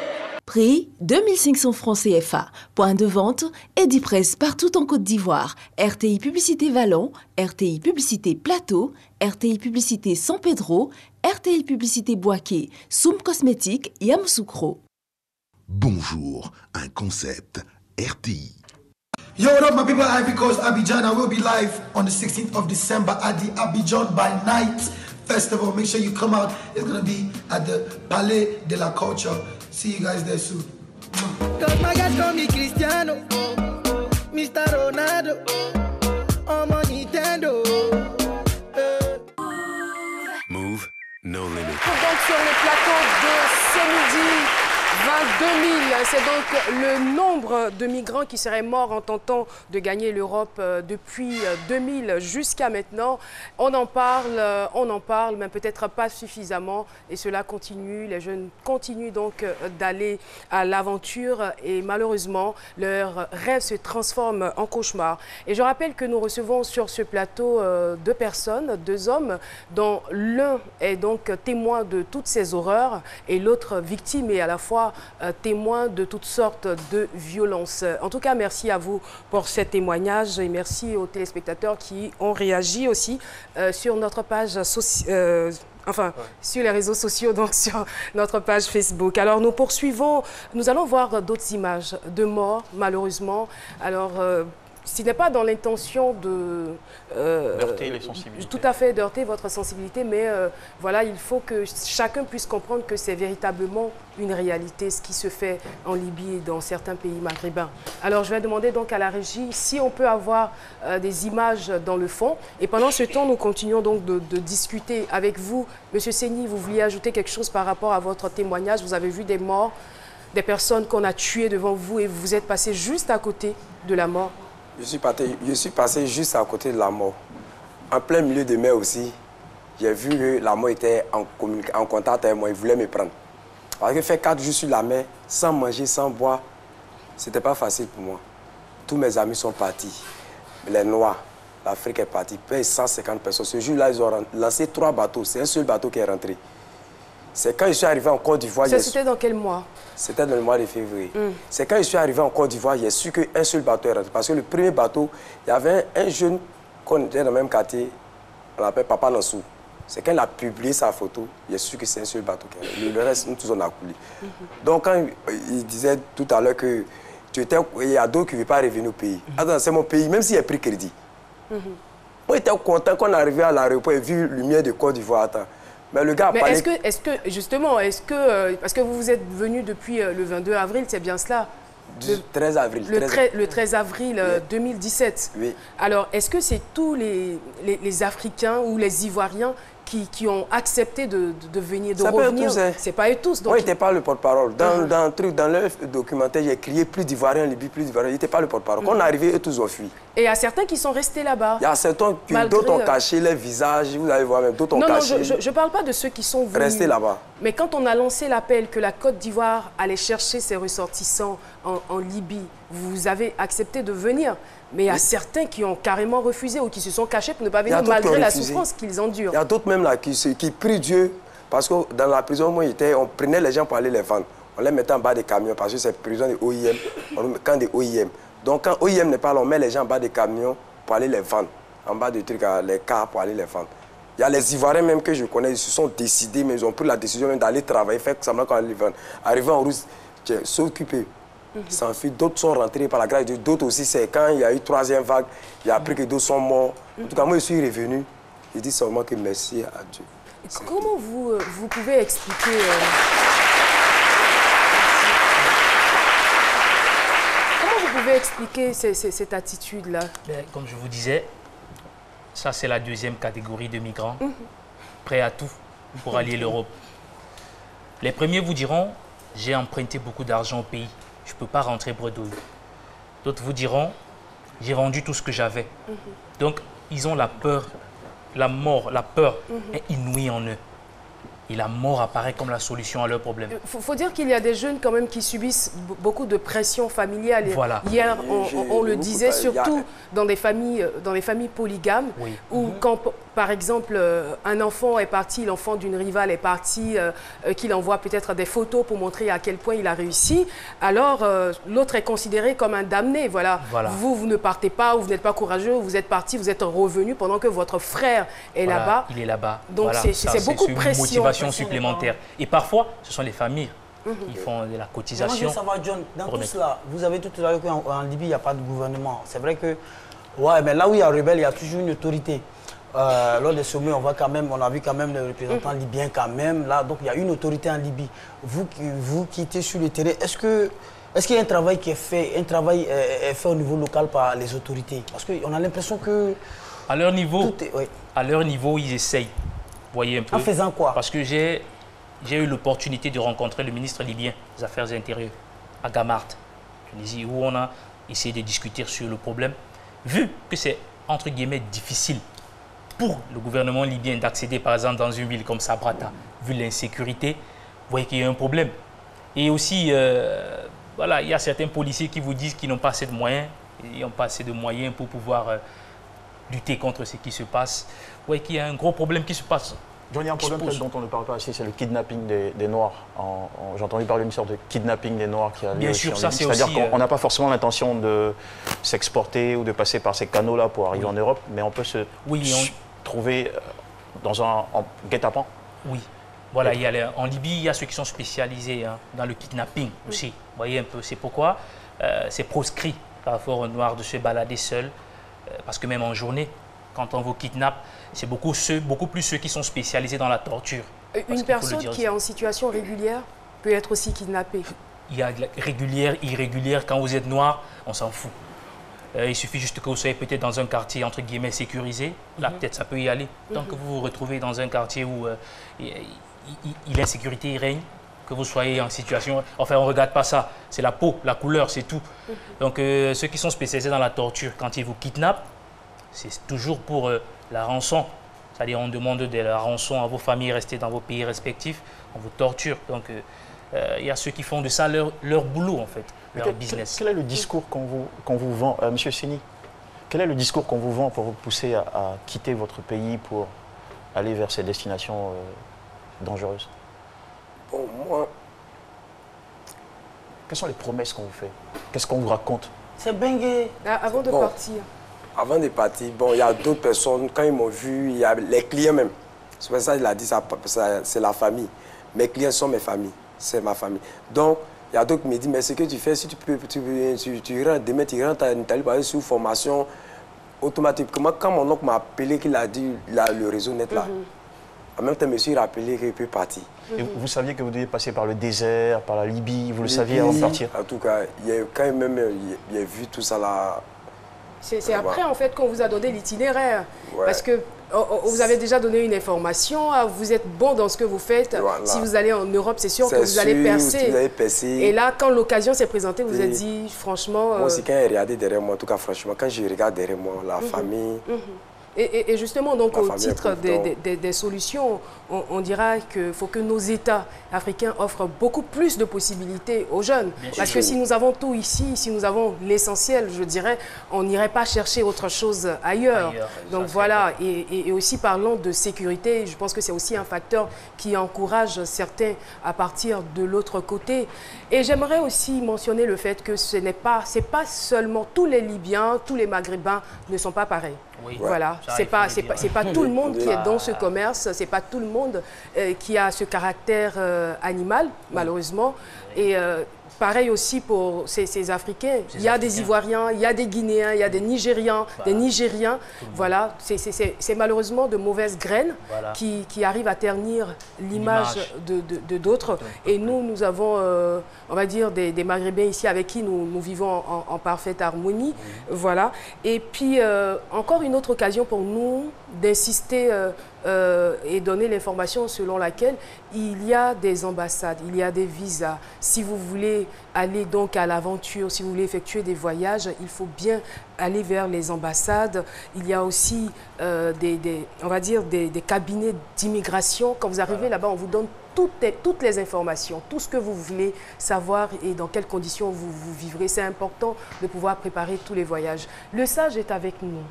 Prix 2500 francs CFA. Point de vente, Edipresse partout en Côte d'Ivoire. RTI Publicité Vallon, RTI Publicité Plateau, RTI Publicité San Pedro, RTI Publicité Boaké, Soum Cosmétique, Yamoussoukro. Bonjour, un concept RTI. Yo, what up, my people? Ivory Coast, Abidjan. I will be live on the 16th of December at the Abidjan by Night Festival. Make sure you come out. It's going to be at the Palais de la Culture. See you guys there soon. Cause my guys call me Cristiano, Mr. Ronaldo, I'm on Nintendo. Move, no limit. Donc sur le plateau de ce midi, 2000, c'est donc le nombre de migrants qui seraient morts en tentant de gagner l'Europe depuis 2000 jusqu'à maintenant. On en parle, mais peut-être pas suffisamment. Et cela continue, les jeunes continuent donc d'aller à l'aventure et malheureusement, leur rêve se transforme en cauchemar. Et je rappelle que nous recevons sur ce plateau deux personnes, deux hommes, dont l'un est donc témoin de toutes ces horreurs et l'autre victime et à la fois témoin de toutes sortes de violences. En tout cas, merci à vous pour ces témoignages et merci aux téléspectateurs qui ont réagi aussi sur notre page sur les réseaux sociaux, donc sur notre page Facebook. Alors, nous poursuivons, nous allons voir d'autres images de morts, malheureusement. Alors, ce n'est pas dans l'intention de... heurter les sensibilités. Tout à fait, d'heurter votre sensibilité, mais voilà, il faut que chacun puisse comprendre que c'est véritablement une réalité, ce qui se fait en Libye et dans certains pays maghrébins. Alors, je vais demander donc à la régie si on peut avoir des images dans le fond. Et pendant ce temps, nous continuons donc de discuter avec vous. Monsieur Seni, vous vouliez ajouter quelque chose par rapport à votre témoignage. Vous avez vu des morts, des personnes qu'on a tuées devant vous et vous êtes passé juste à côté de la mort. Je suis passé juste à côté de la mort. En plein milieu de mer aussi, j'ai vu que la mort était en contact avec moi. Il voulait me prendre. Parce que faire 4 jours sur la mer, sans manger, sans boire, c'était pas facile pour moi. Tous mes amis sont partis. Les Noirs, l'Afrique est partie. Près de 150 personnes. Ce jour-là, ils ont lancé 3 bateaux. C'est un seul bateau qui est rentré. C'est quand je suis arrivé en Côte d'Ivoire... C'était dans quel mois? C'était dans le mois de février. C'est quand je suis arrivé en Côte d'Ivoire, j'ai su qu'un seul bateau est rentré. Parce que le premier bateau, il y avait un jeune qu'on était dans le même quartier, on l'appelle Papa Nassou. C'est quand il a publié sa photo, j'ai su que c'est un seul bateau qui est rentré. Le reste, nous tous, on a coulé. Donc quand il disait tout à l'heure que il y a d'autres qui ne veulent pas revenir au pays. Attends, c'est mon pays, même s'il a pris crédit. Moi, j'étais content qu'on arrivait à l'aéroport et vu la lumière de Côte d'Ivoire. Mais le gars a parlé... parce que vous êtes venu depuis le 22 avril, c'est bien cela? Le 13 avril. Le 13 avril 2017. Oui. Alors, est-ce que c'est tous les Africains ou les Ivoiriens qui ont accepté de venir, de revenir? C'est pas eux tous. Moi, il n'était pas le porte-parole. Dans leur documentaire, j'ai crié plus d'Ivoiriens en Libye, plus d'Ivoiriens. Il n'était pas le porte-parole. Quand on est arrivé, eux tous ont fui. Et il y a certains qui sont restés là-bas. Il y a certains qui d'autres ont caché leur visage, vous allez voir même, d'autres ont caché. Non, je ne parle pas de ceux qui sont venus. Restés là-bas. Mais quand on a lancé l'appel que la Côte d'Ivoire allait chercher ses ressortissants en Libye, vous avez accepté de venir. Mais il y a certains qui ont carrément refusé ou qui se sont cachés pour ne pas venir malgré la souffrance qu'ils endurent. Il y a d'autres même là qui prient Dieu. Parce que dans la prison où on prenait les gens pour aller les vendre. On les mettait en bas des camions parce que c'est prison de OIM, camp de OIM. Donc quand OIM n'est pas là, on met les gens en bas des camions pour aller les vendre. En bas des trucs, les cars pour aller les vendre. Il y a les Ivoiriens même que je connais, ils se sont décidés, mais ils ont pris la décision même d'aller travailler, faire semblant qu'on allait les vendre. Arrivé en route, s'occuper. S'enfuir, d'autres sont rentrés par la grâce de Dieu, d'autres aussi, c'est quand il y a eu 3e vague, il a appris que d'autres sont morts. En tout cas, moi, je suis revenu. Je dis seulement que merci à Dieu. Comment vous pouvez expliquer... Comment vous pouvez expliquer cette attitude-là? Comme je vous disais, ça c'est la 2e catégorie de migrants, prêts à tout pour allier l'Europe. Les premiers vous diront, j'ai emprunté beaucoup d'argent au pays, je ne peux pas rentrer bredouille. D'autres vous diront, j'ai vendu tout ce que j'avais. Donc, ils ont la peur, la mort, la peur est inouïe en eux. Et la mort apparaît comme la solution à leurs problèmes. Il faut dire qu'il y a des jeunes quand même qui subissent beaucoup de pression familiale. Voilà. Hier, on le disait, surtout dans des familles polygames, où quand, par exemple, un enfant est parti, l'enfant d'une rivale est parti, qu'il envoie peut-être des photos pour montrer à quel point il a réussi, alors l'autre est considéré comme un damné. Voilà. Vous ne partez pas, ou vous n'êtes pas courageux, vous êtes parti, vous êtes revenu pendant que votre frère est là-bas. Il est là-bas. Donc c'est beaucoup de pression. Supplémentaire. Et parfois, ce sont les familles qui font de la cotisation. Moi, je veux savoir, John, dans tout cela, vous avez tout à l'heure qu'en Libye, il n'y a pas de gouvernement. C'est vrai que, mais là où il y a rebelle, il y a toujours une autorité. Lors des sommets, on a vu quand même les représentants libyens quand même. Là, donc il y a une autorité en Libye. Vous qui étiez sur le terrain, est-ce qu'il y a un travail qui est fait, est fait au niveau local par les autorités? Parce qu'on a l'impression que... À leur niveau, ils essayent. Voyez un peu. En faisant quoi? Parce que j'ai j'ai eu l'opportunité de rencontrer le ministre libyen des Affaires intérieures à Gamart, Tunisie, où on a essayé de discuter sur le problème. Vu que c'est, entre guillemets, difficile pour le gouvernement libyen d'accéder, par exemple, dans une ville comme Sabrata, vu l'insécurité, vous voyez qu'il y a un problème. Et aussi, voilà, il y a certains policiers qui vous disent qu'ils n'ont pas assez de moyens, ils n'ont pas assez de moyens pour pouvoir lutter contre ce qui se passe. Vous voyez qu'il y a un gros problème qui se passe. Il y a un problème dont on ne parle pas assez, c'est le kidnapping des Noirs. J'ai entendu parler d'une sorte de kidnapping des Noirs qui a lieu. Bien sûr, ça c'est aussi... C'est-à-dire qu'on n'a pas forcément l'intention de s'exporter ou de passer par ces canaux-là pour arriver en Europe, mais on peut se trouver dans un guet-apens. Oui. Voilà, en Libye, il y a ceux qui sont spécialisés dans le kidnapping aussi. Vous voyez un peu, c'est pourquoi c'est proscrit par rapport aux Noirs de se balader seuls, parce que même en journée, quand on vous kidnappe, c'est beaucoup plus ceux qui sont spécialisés dans la torture. Une personne qui est en situation régulière peut être aussi kidnappée. Il y a régulière, irrégulière. Quand vous êtes noir, on s'en fout. Il suffit juste que vous soyez peut-être dans un quartier entre guillemets sécurisé. Là, peut-être ça peut y aller. Tant que vous vous retrouvez dans un quartier où l'insécurité règne, que vous soyez en situation... Enfin, on ne regarde pas ça. C'est la peau, la couleur, c'est tout. Donc, ceux qui sont spécialisés dans la torture, quand ils vous kidnappent, c'est toujours pour la rançon. C'est-à-dire on demande de la rançon à vos familles restées dans vos pays respectifs, on vous torture. Donc il y a ceux qui font de ça leur boulot en fait, leur business. Quel est le discours qu'on vous vend, Monsieur Seni, quel est le discours qu'on vous vend pour vous pousser à quitter votre pays pour aller vers ces destinations dangereuses? Bon, moi... Quelles sont les promesses qu'on vous fait? Qu'est-ce qu'on vous raconte? C'est bengue. Avant de partir. Avant de partir, bon, il y a d'autres personnes, quand ils m'ont vu, il y a les clients même. C'est pour ça qu'il a dit ça, c'est la famille. Mes clients sont mes familles, c'est ma famille. Donc, il y a d'autres qui me disent, mais ce que tu fais, si tu rentres, demain tu rentres en Italie, par exemple, sous formation, automatiquement, quand mon oncle m'a appelé, qu'il a dit, le réseau net là, en même temps, je me suis rappelé qu'il peut partir. Et vous saviez que vous deviez passer par le désert, par la Libye, vous le saviez avant de partir? En tout cas, quand même, il a vu tout ça là. C'est après, en fait, qu'on vous a donné l'itinéraire. Ouais. Parce que vous avez déjà donné une information, vous êtes bon dans ce que vous faites. Voilà. Si vous allez en Europe, c'est sûr que vous allez percer. Vous allez percer. Et là, quand l'occasion s'est présentée, vous vous êtes dit, franchement... Moi aussi, quand j'ai regardé derrière moi, en tout cas, franchement, quand je regarde derrière moi, la famille... Et justement, donc, au titre des solutions, on dira qu'il faut que nos États africains offrent beaucoup plus de possibilités aux jeunes. Parce que si nous avons tout ici, si nous avons l'essentiel, je dirais, on n'irait pas chercher autre chose ailleurs. Donc voilà, et aussi parlant de sécurité, je pense que c'est aussi un facteur qui encourage certains à partir de l'autre côté. Et j'aimerais aussi mentionner le fait que ce n'est pas seulement tous les Libyens, tous les Maghrébins ne sont pas pareils. Oui, voilà, c'est pas tout le monde qui est dans ce commerce, c'est pas tout le monde qui a ce caractère animal, malheureusement. Et pareil aussi pour ces Africains. Il y a des Ivoiriens, il y a des Guinéens, il y a des Nigérians, des Nigériens. Voilà, c'est malheureusement de mauvaises graines qui arrivent à ternir l'image de d'autres. Et nous avons, on va dire, des Maghrébins ici avec qui nous vivons en parfaite harmonie. Voilà. Et puis, encore une autre occasion pour nous d'insister et donner l'information selon laquelle il y a des ambassades, il y a des visas. Si vous voulez aller donc à l'aventure, si vous voulez effectuer des voyages, il faut bien aller vers les ambassades. Il y a aussi on va dire des cabinets d'immigration. Quand vous arrivez là-bas, on vous donne toutes les informations, tout ce que vous voulez savoir et dans quelles conditions vous vivrez. C'est important de pouvoir préparer tous les voyages. Le sage est avec nous.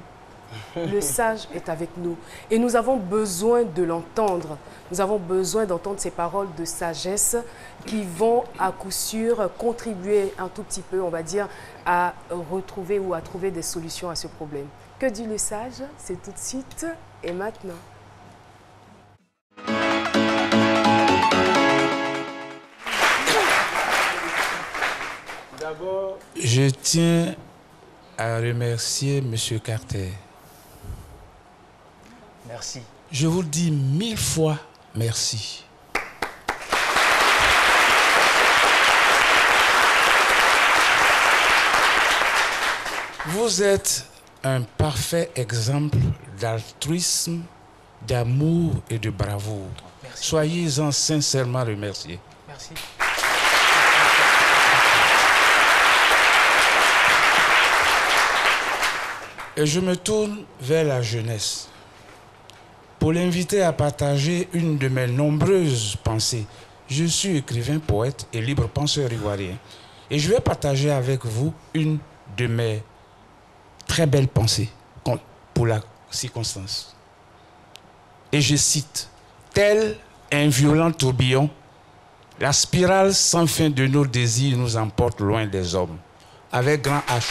Le sage est avec nous et nous avons besoin de l'entendre. Nous avons besoin d'entendre ces paroles de sagesse qui vont à coup sûr contribuer un tout petit peu, on va dire, à retrouver ou à trouver des solutions à ce problème. Que dit le sage? C'est tout de suite et maintenant. D'abord, je tiens à remercier M. Carter. Merci. Je vous dis 1000 fois merci. Vous êtes un parfait exemple d'altruisme, d'amour et de bravoure. Soyez-en sincèrement remerciés. Merci. Et je me tourne vers la jeunesse pour l'inviter à partager une de mes nombreuses pensées. Je suis écrivain, poète et libre penseur ivoirien. Et je vais partager avec vous une de mes très belles pensées pour la circonstance. Et je cite, « Tel un violent tourbillon, la spirale sans fin de nos désirs nous emporte loin des hommes. » Avec grand H.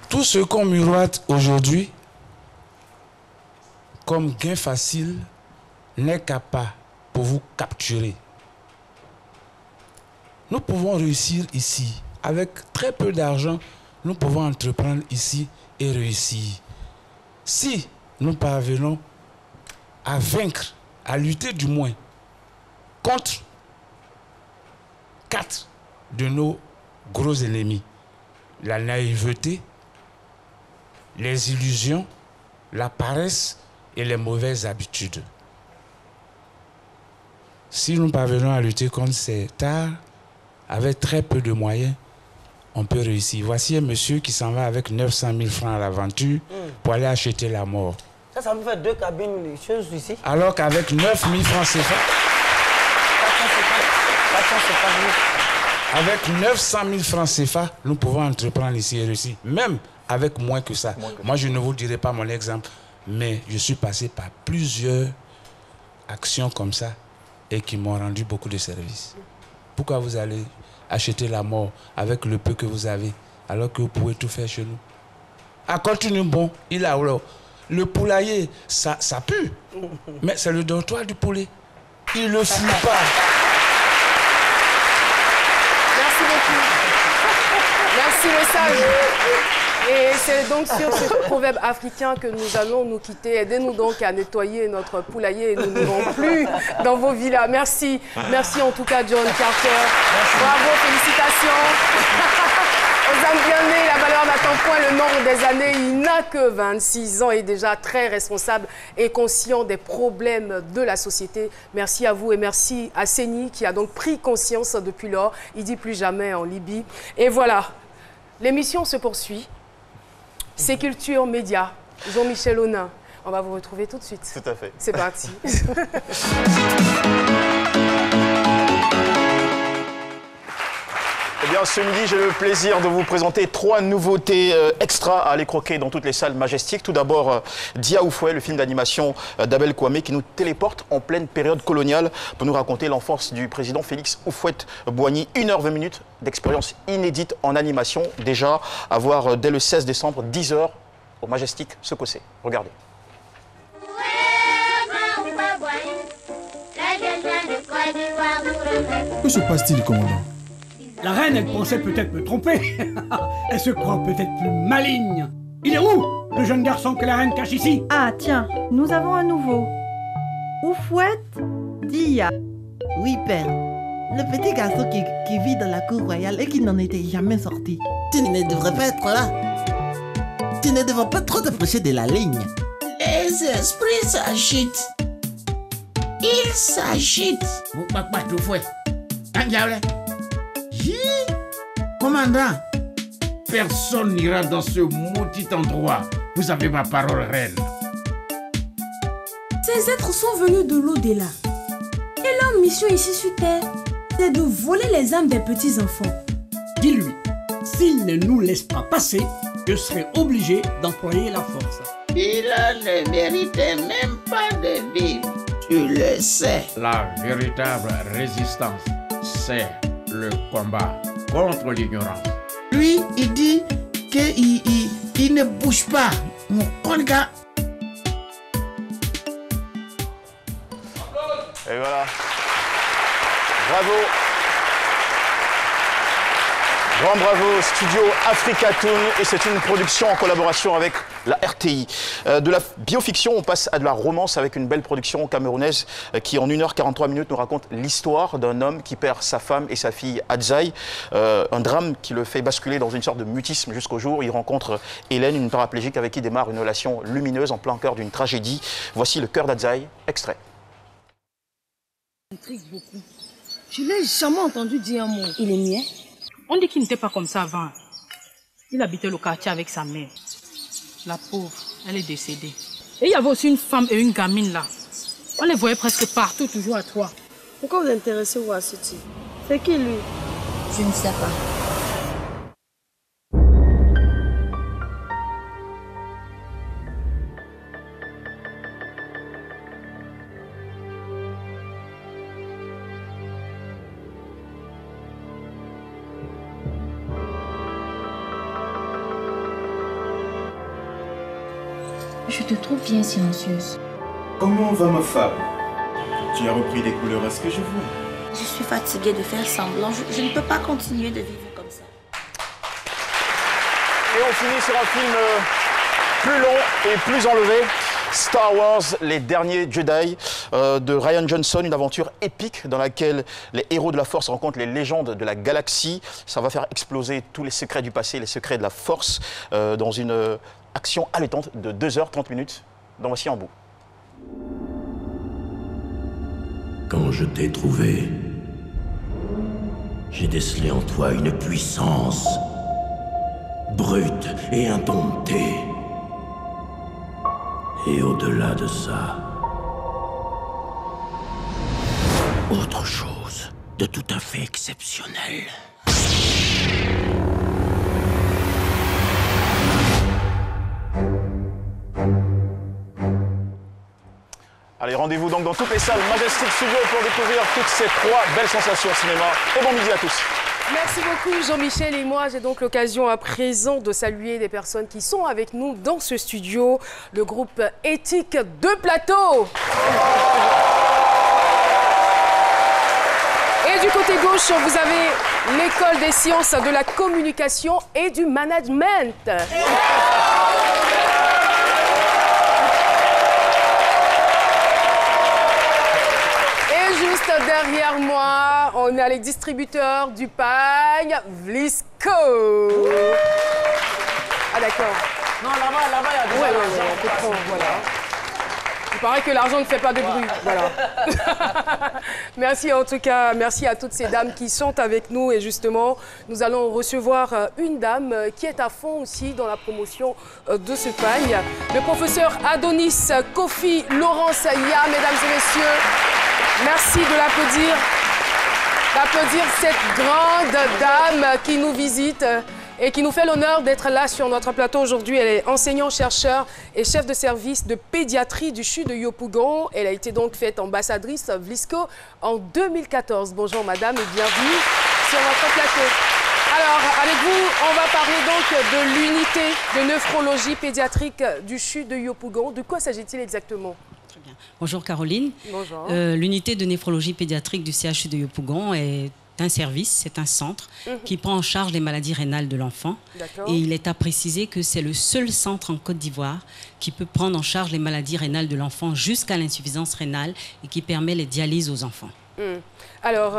Tout ce qu'on miroite aujourd'hui comme gain facile n'est qu'à pas pour vous capturer. Nous pouvons réussir ici. Avec très peu d'argent, nous pouvons entreprendre ici et réussir. Si nous parvenons à vaincre, à lutter du moins, contre 4 de nos gros ennemis, la naïveté, les illusions, la paresse et les mauvaises habitudes. Si nous parvenons à lutter contre ces tares, avec très peu de moyens, on peut réussir. Voici un monsieur qui s'en va avec 900 000 francs à l'aventure pour aller acheter la mort. Ça me fait 2 cabines, les choses ici. Alors qu'avec 9 000 francs CFA, avec 900 000 francs CFA, nous pouvons entreprendre ici et réussir. Même avec moins que ça. Moi, je ne vous dirai pas mon exemple, mais je suis passé par plusieurs actions comme ça et qui m'ont rendu beaucoup de services. Pourquoi vous allez acheter la mort avec le peu que vous avez, alors que vous pouvez tout faire chez nous? À continue, bon, il a le poulailler, ça pue, mais c'est le dortoir du poulet. Il ne fuit pas. Merci beaucoup. Merci le sage. Et c'est donc sur ce proverbe africain que nous allons nous quitter. Aidez-nous donc à nettoyer notre poulailler et nous n'irons plus dans vos villas. Merci. Merci en tout cas, John Carter. Bravo, félicitations. Aux âmes bien nées, la valeur n'attend point le nombre des années. Il n'a que 26 ans et déjà très responsable et conscient des problèmes de la société. Merci à vous et merci à Seni qui a donc pris conscience depuis lors. Il dit plus jamais en Libye. Et voilà, l'émission se poursuit. C'est Culture Média. Jean-Michel Honin. On va vous retrouver tout de suite. Tout à fait. C'est parti. Eh bien, ce midi, j'ai le plaisir de vous présenter 3 nouveautés extra à aller croquer dans toutes les salles majestiques. Tout d'abord, Dia Oufoué, le film d'animation d'Abel Kwame, qui nous téléporte en pleine période coloniale pour nous raconter l'enfance du président Félix Houphouët-Boigny. 1h20 d'expérience inédite en animation, déjà à voir dès le 16 décembre, 10h, au Majestic Secossé. Regardez. Que se passe-t-il, commandant? La reine, elle pensait peut-être me tromper. Elle se croit peut-être plus maligne. Il est où, le jeune garçon que la reine cache ici? Ah, tiens, nous avons un nouveau. Houphouët Dia. Oui, père. Le petit garçon qui vit dans la cour royale et qui n'en était jamais sorti. Tu ne devrais pas être là. Tu ne devrais pas trop t'approcher de la ligne. Les esprits s'agitent. Ils s'agitent. Commandant, personne n'ira dans ce maudit endroit. Vous avez ma parole, reine. Ces êtres sont venus de l'au-delà. Et leur mission ici sur Terre, c'est de voler les âmes des petits-enfants. Dis-lui, s'il ne nous laisse pas passer, je serai obligé d'employer la force. Il ne méritait même pas de vivre. Tu le sais. La véritable résistance, c'est le combat contre l'ignorance. Lui, il dit qu'il ne bouge pas. Mon gars. Et voilà. Bravo. Grand bravo, Studio Africa Toon. Et c'est une production en collaboration avec la RTI. De la biofiction, on passe à de la romance avec une belle production camerounaise qui, en 1h43 minutes, nous raconte l'histoire d'un homme qui perd sa femme et sa fille Adzaï. Un drame qui le fait basculer dans une sorte de mutisme jusqu'au jour où il rencontre Hélène, une paraplégique avec qui démarre une relation lumineuse en plein cœur d'une tragédie. Voici Le cœur d'Adzaï, extrait. Intrigue beaucoup. Je l'ai jamais entendu dire un mot. Il est mien. On dit qu'il n'était pas comme ça avant. Il habitait le quartier avec sa mère. La pauvre, elle est décédée. Et il y avait aussi une femme et une gamine là. On les voyait presque partout, toujours à toi. Pourquoi vous intéressez à ce type? C'est qui lui? Je ne sais pas. Je te trouve bien silencieuse. Comment va ma femme? Tu as repris les couleurs à ce que je vois. Je suis fatiguée de faire semblant. Je ne peux pas continuer de vivre comme ça. Et on finit sur un film plus long et plus enlevé. Star Wars, les derniers Jedi de Rian Johnson, une aventure épique dans laquelle les héros de la Force rencontrent les légendes de la galaxie. Ça va faire exploser tous les secrets du passé, les secrets de la Force dans une action allaitante de 2h30 minutes. Donc voici en bout. Quand je t'ai trouvé, j'ai décelé en toi une puissance brute et indomptée. Et au-delà de ça, autre chose de tout à fait exceptionnel. Allez, rendez-vous donc dans toutes les salles Majestic Studio pour découvrir toutes ces 3 belles sensations au cinéma. Et bon midi à tous. Merci beaucoup Jean-Michel, et moi j'ai donc l'occasion à présent de saluer des personnes qui sont avec nous dans ce studio, le groupe Éthique de Plateau. Et du côté gauche, vous avez l'école des sciences de la communication et du management. Derrière moi, on a les distributeurs du pagne Vlisco. Ah d'accord. Non, là-bas, il y a déjà l'argent. On peut prendre, voilà. Il paraît que l'argent ne fait pas de bruit. Voilà. Merci en tout cas, merci à toutes ces dames qui sont avec nous. Et justement, nous allons recevoir une dame qui est à fond aussi dans la promotion de ce pagne. Le professeur Adonis Kofi Laurence Ya, mesdames et messieurs. Merci de l'applaudir. D'applaudir cette grande dame qui nous visite et qui nous fait l'honneur d'être là sur notre plateau aujourd'hui. Elle est enseignant-chercheur et chef de service de pédiatrie du CHU de Yopougon. Elle a été donc faite ambassadrice Vlisco en 2014. Bonjour madame et bienvenue sur notre plateau. Alors, avec vous, on va parler donc de l'unité de néphrologie pédiatrique du CHU de Yopougon. De quoi s'agit-il exactement ? Très bien. Bonjour Caroline. Bonjour. L'unité de néphrologie pédiatrique du CHU de Yopougon est un service, c'est un centre qui prend en charge les maladies rénales de l'enfant. Et il est à préciser que c'est le seul centre en Côte d'Ivoire qui peut prendre en charge les maladies rénales de l'enfant jusqu'à l'insuffisance rénale et qui permet les dialyses aux enfants. Alors,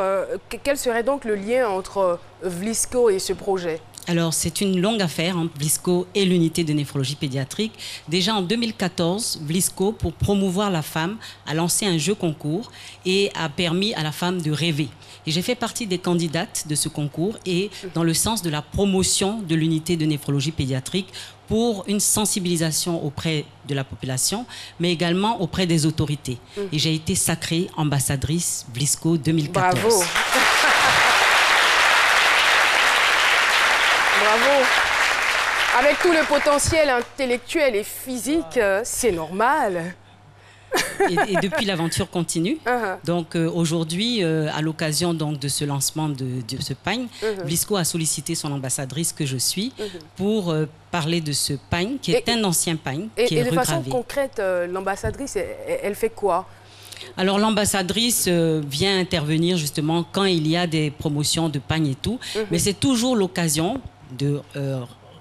quel serait donc le lien entre Vlisco et ce projet ? Alors, c'est une longue affaire entre Vlisco et l'unité de néphrologie pédiatrique. Déjà en 2014, Vlisco, pour promouvoir la femme, a lancé un jeu concours et a permis à la femme de rêver. Et j'ai fait partie des candidates de ce concours et dans le sens de la promotion de l'unité de néphrologie pédiatrique pour une sensibilisation auprès de la population, mais également auprès des autorités. Et j'ai été sacrée ambassadrice Vlisco 2014. Bravo. Bravo. Avec tout le potentiel intellectuel et physique, c'est normal. Et depuis, l'aventure continue. Donc aujourd'hui, à l'occasion donc de ce lancement de ce pagne, Vlisco a sollicité son ambassadrice que je suis pour parler de ce pagne qui est un ancien pagne qui est regravé. Et de façon concrète, l'ambassadrice, elle fait quoi ? Alors l'ambassadrice vient intervenir justement quand il y a des promotions de pagne et tout, mais c'est toujours l'occasion de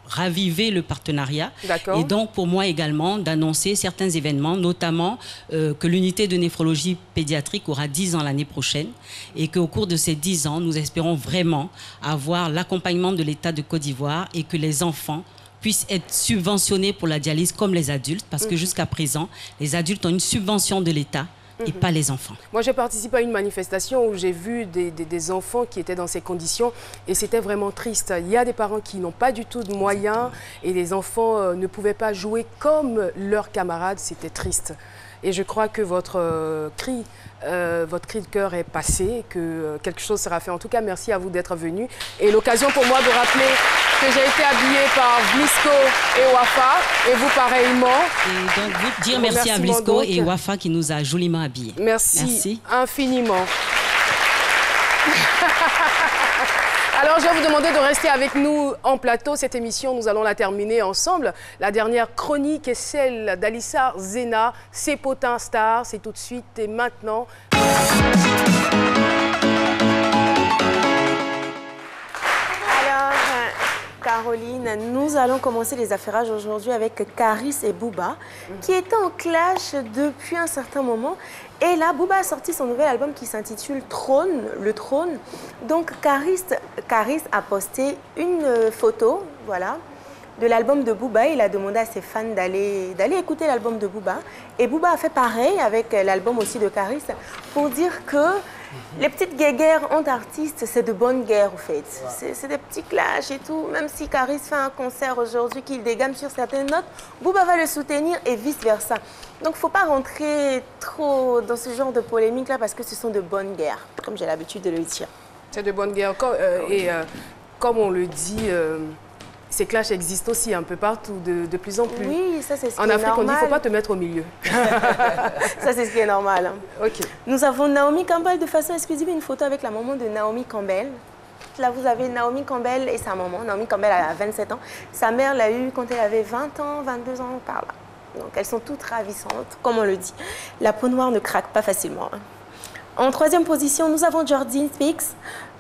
raviver le partenariat. D'accord. Et donc, pour moi également, d'annoncer certains événements, notamment que l'unité de néphrologie pédiatrique aura 10 ans l'année prochaine et qu'au cours de ces 10 ans, nous espérons vraiment avoir l'accompagnement de l'État de Côte d'Ivoire et que les enfants puissent être subventionnés pour la dialyse comme les adultes, parce que jusqu'à présent, les adultes ont une subvention de l'État et pas les enfants. Moi, j'ai participé à une manifestation où j'ai vu des enfants qui étaient dans ces conditions et c'était vraiment triste. Il y a des parents qui n'ont pas du tout de moyens et les enfants ne pouvaient pas jouer comme leurs camarades. C'était triste. Et je crois que votre cri de cœur est passé, que quelque chose sera fait. En tout cas, merci à vous d'être venus. Et l'occasion pour moi de rappeler que j'ai été habillée par Vlisco et Wafa, et vous pareillement. Et donc, vous dire merci à Vlisco et Wafa qui nous a joliment habillés. Merci infiniment. Alors, je vais vous demander de rester avec nous en plateau. Cette émission, nous allons la terminer ensemble. La dernière chronique est celle d'Alissa Zena, C'est Potin Star. C'est tout de suite et maintenant. Alors, Caroline, nous allons commencer les affairages aujourd'hui avec Caris et Booba, qui étaient en clash depuis un certain moment. Et là, Booba a sorti son nouvel album qui s'intitule Trône, le Trône. Donc, Caris a posté une photo, voilà, de l'album de Booba. Il a demandé à ses fans d'aller écouter l'album de Booba. Et Booba a fait pareil avec l'album aussi de Caris pour dire que les petites guéguerres entre artistes, c'est de bonnes guerres, en fait. C'est des petits clashs et tout. Même si Caris fait un concert aujourd'hui, qu'il dégamme sur certaines notes, Booba va le soutenir et vice-versa. Donc, il ne faut pas rentrer trop dans ce genre de polémique-là parce que ce sont de bonnes guerres, comme j'ai l'habitude de le dire. C'est de bonnes guerres. Comme on le dit, ces clashs existent aussi un peu partout, de plus en plus. Oui, ça c'est ce qui est normal. En Afrique, on dit qu'il ne faut pas te mettre au milieu. Ça, c'est ce qui est normal. Ok. Nous avons Naomi Campbell de façon exclusive, une photo avec la maman de Naomi Campbell. Là, vous avez Naomi Campbell et sa maman. Naomi Campbell a 27 ans. Sa mère l'a eue quand elle avait 20 ans, 22 ans, par là. Donc, elles sont toutes ravissantes, comme on le dit. La peau noire ne craque pas facilement. En troisième position, nous avons Jordine Speaks,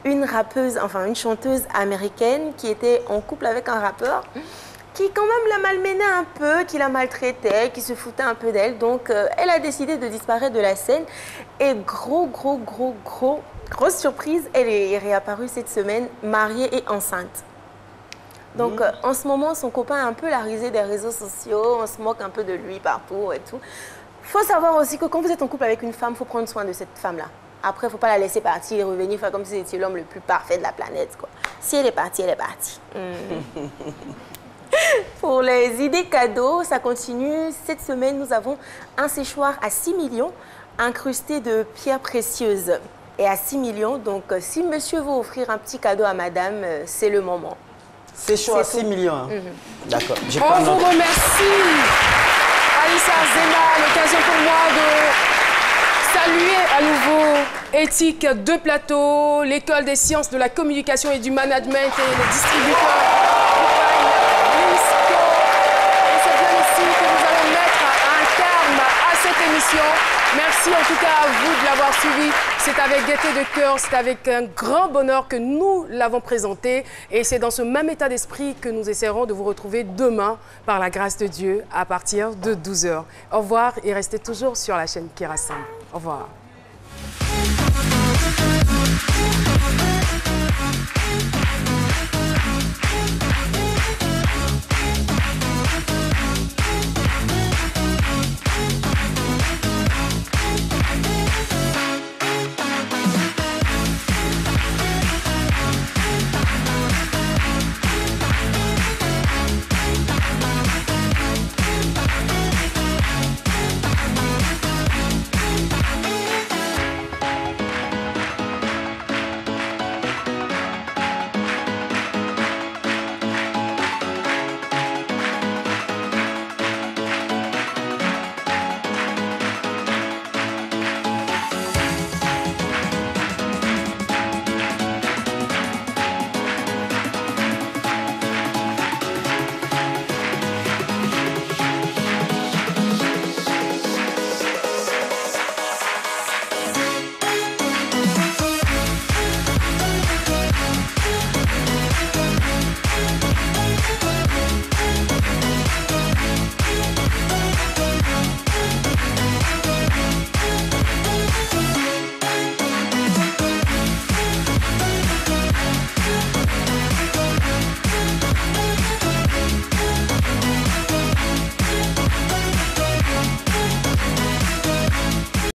une rappeuse, enfin une chanteuse américaine qui était en couple avec un rappeur qui quand même la malmenait un peu, qui la maltraitait, qui se foutait un peu d'elle. Donc, elle a décidé de disparaître de la scène. Et grosse surprise, elle est réapparue cette semaine, mariée et enceinte. Donc, en ce moment, son copain a un peu la risée des réseaux sociaux, on se moque un peu de lui partout et tout. Il faut savoir aussi que quand vous êtes en couple avec une femme, il faut prendre soin de cette femme-là. Après, il ne faut pas la laisser partir et revenir faire comme si c'était l'homme le plus parfait de la planète, quoi. Si elle est partie, elle est partie. Pour les idées cadeaux, ça continue. Cette semaine, nous avons un séchoir à 6 millions, incrusté de pierres précieuses. Et à 6 millions, donc si monsieur veut offrir un petit cadeau à madame, c'est le moment. Séchoir à 6 millions. Hein. D'accord. On vous remercie, Alissa Zena. L'occasion pour moi de saluer à nouveau Éthique de Plateau, l'école des sciences de la communication et du management et les distributeurs. C'est bien ici que nous allons mettre un terme à cette émission. Merci en tout cas à vous de l'avoir suivi. C'est avec gaieté de cœur, c'est avec un grand bonheur que nous l'avons présenté. Et c'est dans ce même état d'esprit que nous essaierons de vous retrouver demain, par la grâce de Dieu, à partir de 12 h. Au revoir et restez toujours sur la chaîne qui rassemble. Au revoir.